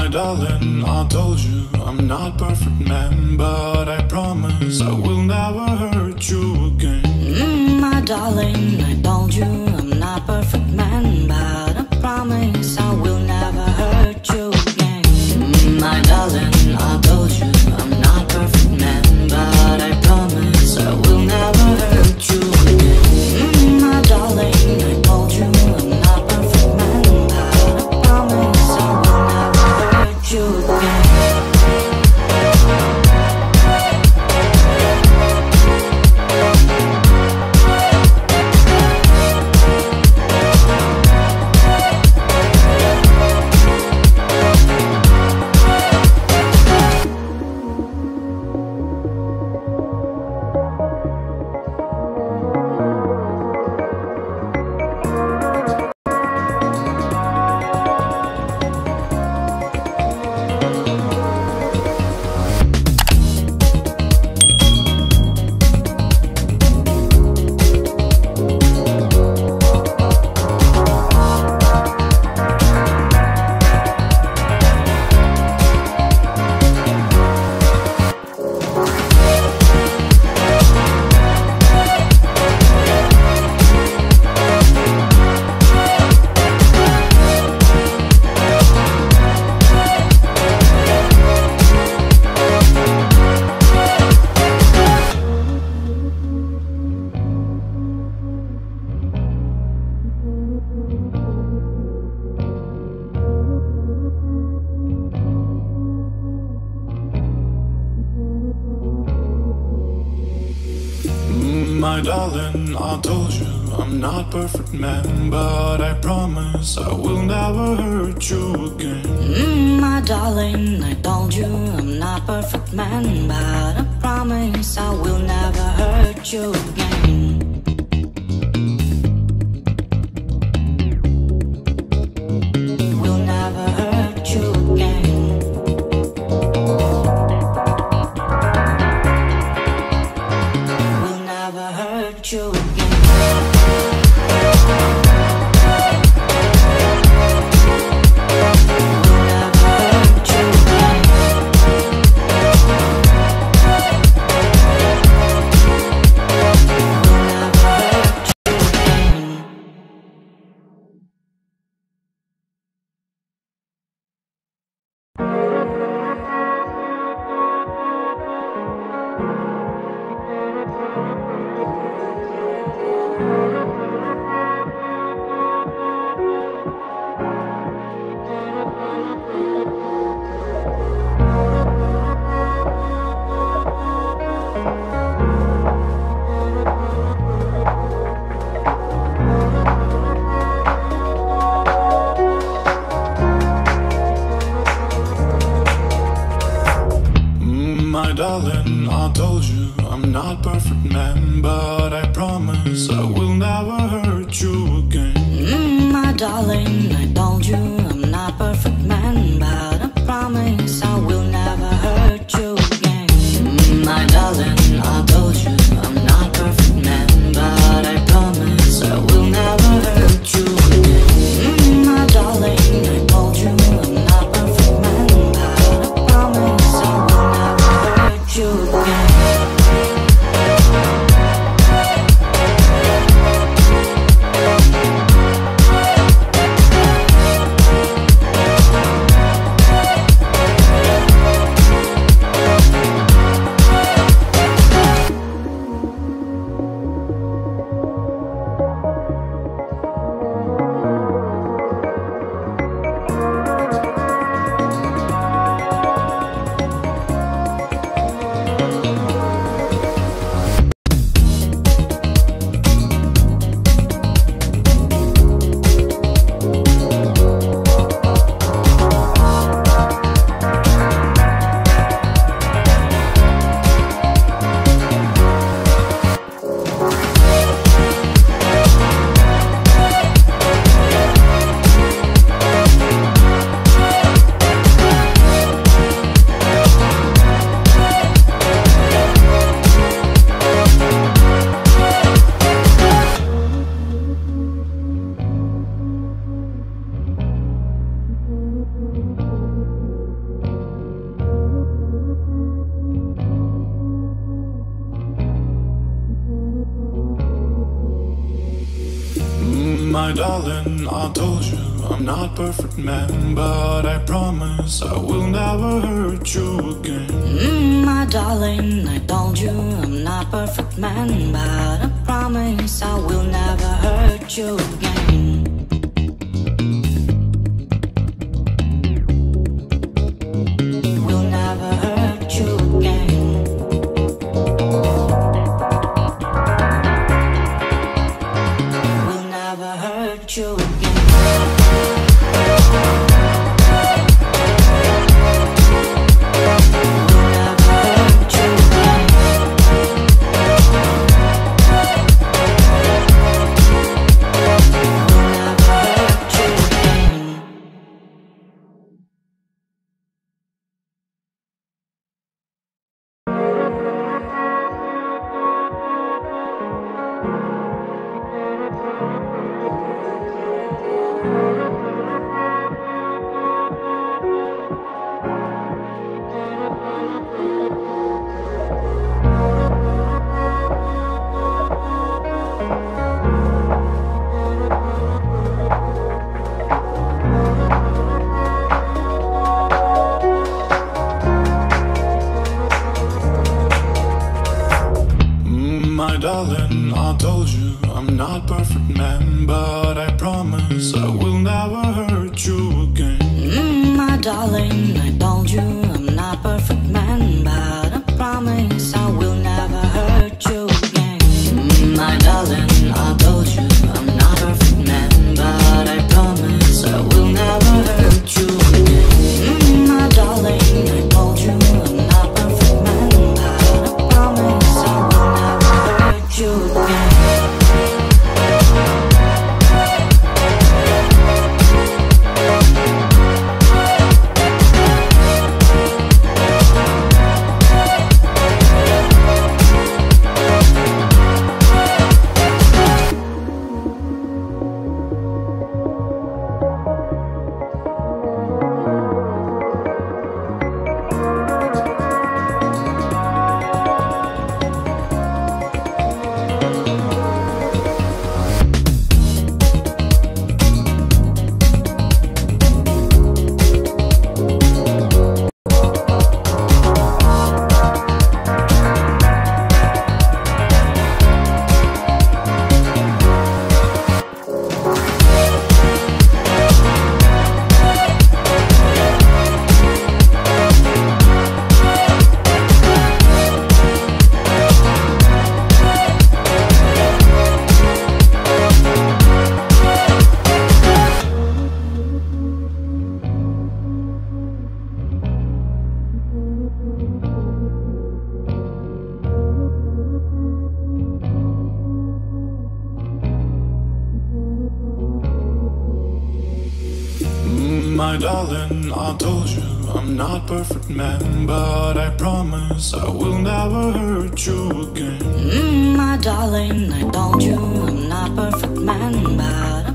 My darling, I told you I'm not perfect man, but I promise I will never hurt you again. My darling, I told you I'm not perfect man, but I promise I will never hurt you again. My darling, I told you I'm not perfect man, but I promise I will never hurt you again. My darling, I told you I'm not perfect man, but I promise I will never hurt you again. My darling, I told you I'm not perfect man, but I promise I will never hurt you again. My darling, I told you I'm not perfect man, but I promise I will never hurt you again. Will never hurt you again. Will never hurt you again. My darling, I told you I'm not perfect man, but I promise I will never hurt you again. My darling, I told you I'm not perfect man, but I promise I will never hurt you again. My darling, I told you I'm not perfect man, but I promise I will never hurt you again. My darling, I told you I'm not perfect man, but I promise I will never hurt you again. My darling, I told you I'm not perfect man, but I promise I will never hurt you again. My darling, I told you I'm not perfect man, but I promise I will never hurt you again. Will never hurt you again. Will never hurt you again. My darling, I told you I'm not perfect man, but I promise I will never hurt you again. My darling, I told you I'm not perfect man, but I promise I will never hurt you again. My darling, I told you I'm not perfect man, but I promise I will never hurt you again. My darling, I told you I'm not perfect man, but I promise I will never hurt you again. My darling, I told you I'm not perfect man, but I promise I will never hurt you again. My darling, I told you I'm not perfect man, but I